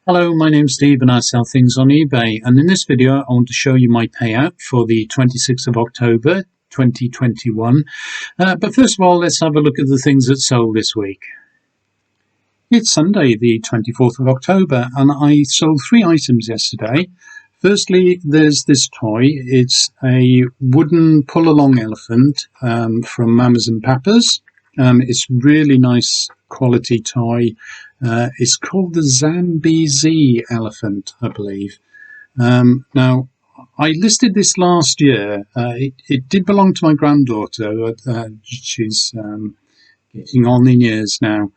Hello, my name's Steve and I sell things on eBay, and in this video I want to show you my payout for the 26th of October 2021. But first of all, let's have a look at the things that sold this week. It's Sunday the 24th of October and I sold 3 items yesterday. Firstly, there's this toy. It's a wooden Pullalong elephant from Mamas and Papas. It's really nice quality toy. It's called the Zambezi elephant, I believe. Now, I listed this last year. It did belong to my granddaughter. She's getting on in years now.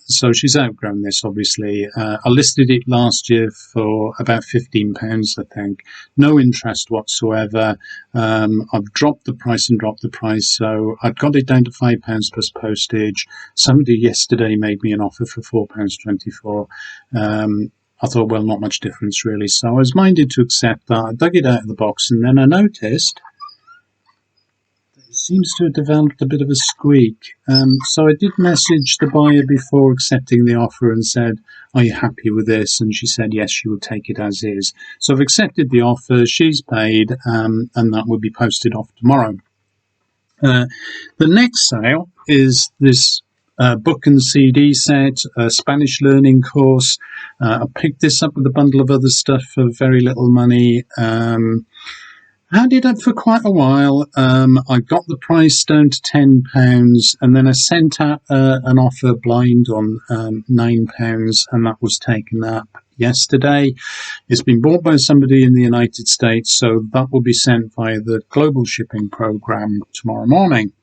So she's outgrown this, obviously. I listed it last year for about £15, I think. No interest whatsoever. I've dropped the price, so I've got it down to £5 plus postage. Somebody yesterday made me an offer for £4.24. I thought, well, not much difference really. So I was minded to accept that. I dug it out of the box and then I noticed seems to have developed a bit of a squeak. So I did message the buyer before accepting the offer and said, are you happy with this? And she said yes, she would take it as is. So I've accepted the offer, she's paid, and that will be posted off tomorrow. The next sale is this book and CD set, a Spanish learning course. I picked this up with a bundle of other stuff for very little money. Had it up for quite a while. I got the price down to £10 and then I sent out an offer blind on £9 and that was taken up yesterday. It's been bought by somebody in the United States, so that will be sent via the global shipping program tomorrow morning.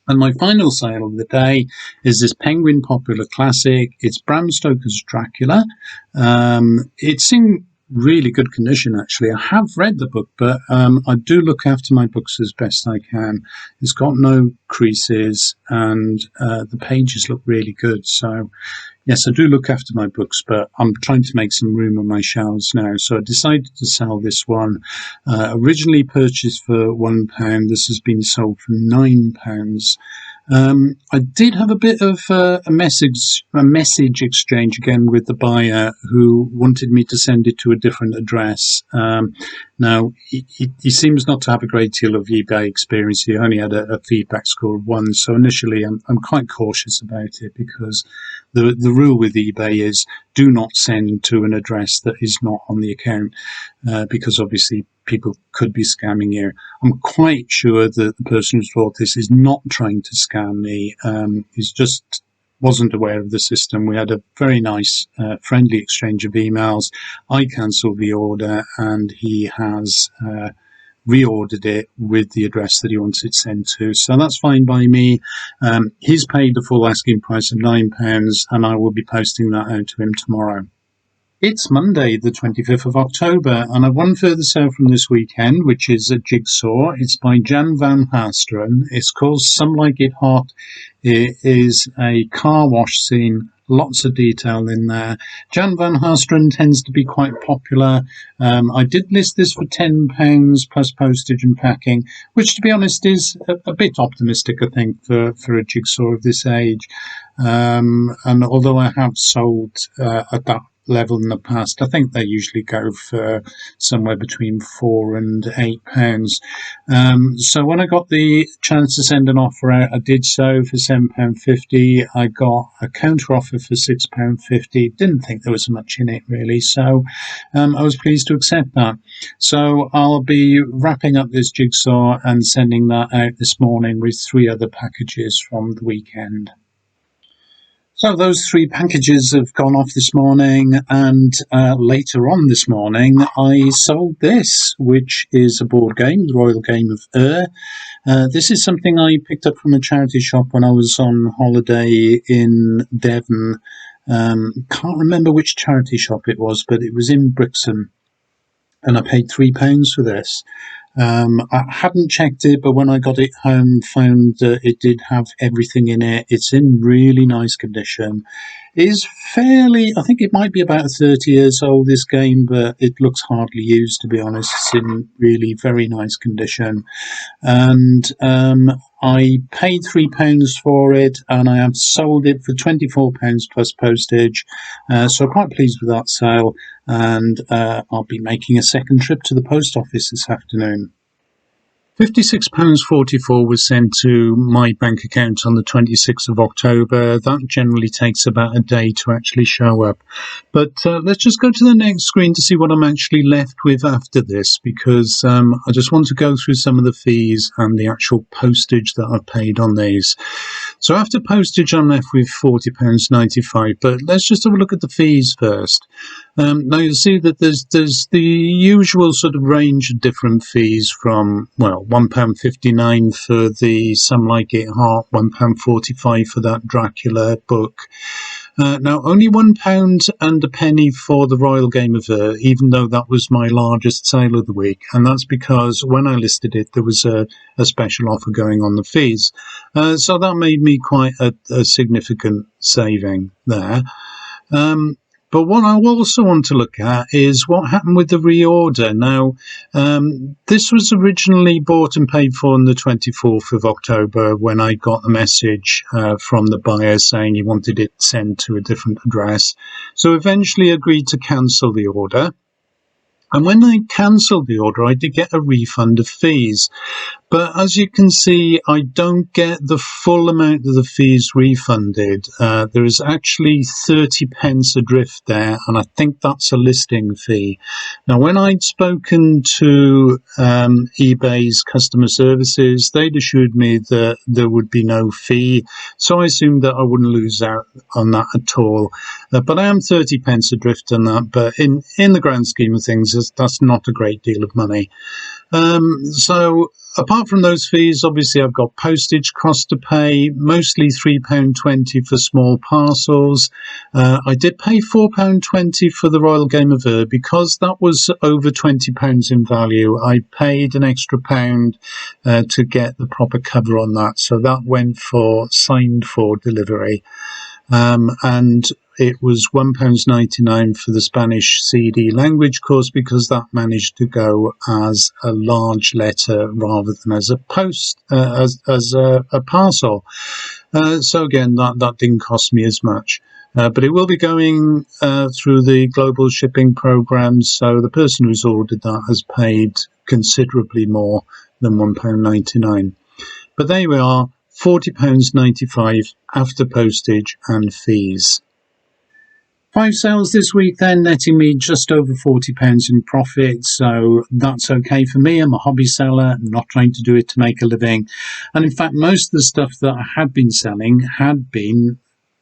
And my final sale of the day is this Penguin Popular Classic. It's Bram Stoker's Dracula. It's in really good condition, actually. I have read the book, but I do look after my books as best I can. It's got no creases and the pages look really good. So yes, I do look after my books, but I'm trying to make some room on my shelves now. So I decided to sell this one. Originally purchased for £1. This has been sold for £9. I did have a bit of a message exchange again with the buyer who wanted me to send it to a different address. Now, he seems not to have a great deal of eBay experience. He only had a feedback score of 1. So initially, I'm quite cautious about it because the rule with eBay is do not send to an address that is not on the account because obviously people could be scamming you. I'm quite sure that the person who bought this is not trying to scam me. He's just wasn't aware of the system. We had a very nice, friendly exchange of emails. I cancelled the order and he has reordered it with the address that he wants it sent to. So that's fine by me. He's paid the full asking price of £9 and I will be posting that out to him tomorrow. It's Monday, the 25th of October, and I've one further sale from this weekend, which is a Jigsaw. It's by Jan van Haasteren. It's called Some Like It Hot. It is a car wash scene, lots of detail in there. Jan van Haasteren tends to be quite popular. I did list this for £10 plus postage and packing, which to be honest is a bit optimistic, I think, for a Jigsaw of this age. And although I have sold at that level in the past, I think they usually go for somewhere between £4 and £8. So when I got the chance to send an offer out, I did so for £7.50. I got a counter offer for £6.50. Didn't think there was much in it really, so I was pleased to accept that. So I'll be wrapping up this Jigsaw and sending that out this morning with 3 other packages from the weekend. So those 3 packages have gone off this morning, and later on this morning I sold this, which is a board game, the Royal Game of This is something I picked up from a charity shop when I was on holiday in Devon. Can't remember which charity shop it was, but it was in Brixton. And I paid £3 for this. I hadn't checked it, but when I got it home, found that it did have everything in it. It's in really nice condition. It is fairly, I think it might be about 30 years old, this game, but it looks hardly used, to be honest. It's in really very nice condition. And I paid £3 for it, and I have sold it for £24 plus postage. So quite pleased with that sale, and I'll be making a second trip to the post office this afternoon. £56.44 was sent to my bank account on the 26th of October. That generally takes about a day to actually show up. But let's just go to the next screen to see what I'm actually left with after this, because I just want to go through some of the fees and the actual postage that I've paid on these. So after postage, I'm left with £40.95. But let's just have a look at the fees first. Now you'll see that there's the usual sort of range of different fees from, well, £1.59 for the Some Like It Hot, £1.45 for that Dracula book. Now, only £1 and a penny for the Royal Game of Ur, even though that was my largest sale of the week. And that's because when I listed it, there was a special offer going on the fees. So that made me quite a significant saving there. But what I also want to look at is what happened with the reorder. Now, this was originally bought and paid for on the 24th of October when I got the message from the buyer saying he wanted it sent to a different address. So eventually agreed to cancel the order. And when I cancelled the order, I did get a refund of fees. But as you can see, I don't get the full amount of the fees refunded. There is actually 30 pence adrift there, and I think that's a listing fee. Now, when I'd spoken to eBay's customer services, they'd assured me that there would be no fee, so I assumed that I wouldn't lose out on that at all. But I am 30 pence adrift on that, but in the grand scheme of things, that's not a great deal of money. So apart from those fees, obviously I've got postage costs to pay, mostly £3.20 for small parcels. I did pay £4.20 for the Royal Game of Ur because that was over £20 in value. I paid an extra pound to get the proper cover on that, so that went for signed for delivery. And it was £1.99 for the Spanish CD language course because that managed to go as a large letter rather than as a post, as a parcel. So again, that didn't cost me as much. But it will be going through the global shipping program, so the person who's ordered that has paid considerably more than £1.99. But there we are, £40.95 after postage and fees. 5 sales this week then, netting me just over £40 in profit, so that's okay for me. I'm a hobby seller, I'm not trying to do it to make a living. And in fact, most of the stuff that I had been selling had been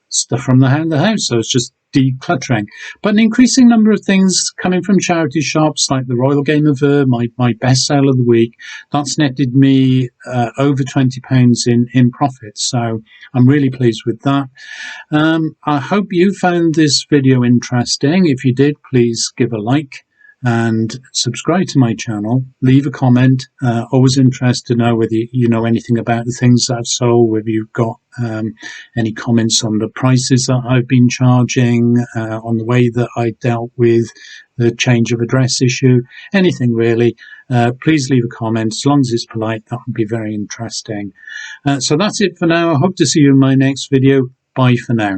stuff from the house, so it's just decluttering. But an increasing number of things coming from charity shops like the Royal Game of Ur, my best sale of the week, that's netted me over £20 in profit, so I'm really pleased with that. I hope you found this video interesting. If you did, please give a like and subscribe to my channel. Leave a comment. Always interested to know whether you know anything about the things that I've sold, whether you've got any comments on the prices that I've been charging, on the way that I dealt with the change of address issue, anything really. Please leave a comment. As long as it's polite, that would be very interesting. So that's it for now. I hope to see you in my next video. Bye for now.